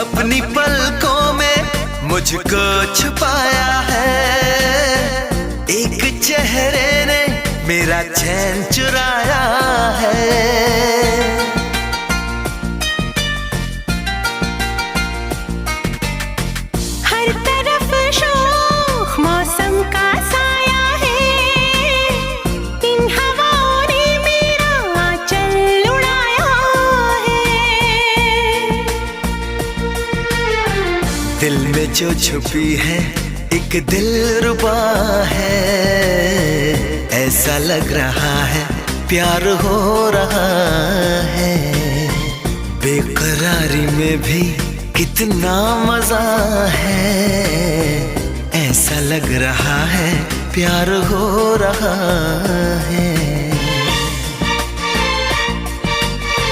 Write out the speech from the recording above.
अपनी पलकों में मुझको छुपाया है, एक चेहरे ने मेरा चैन चुराया है। हर तरफ शोख मौसम का साया है, इन हवाओं ने मेरा आंचल उड़ाया है। दिल में जो छुपी है एक दिलरुबा है, ऐसा लग रहा है प्यार हो रहा है। बेकरारी में भी कितना मजा है, ऐसा लग रहा है प्यार हो रहा है।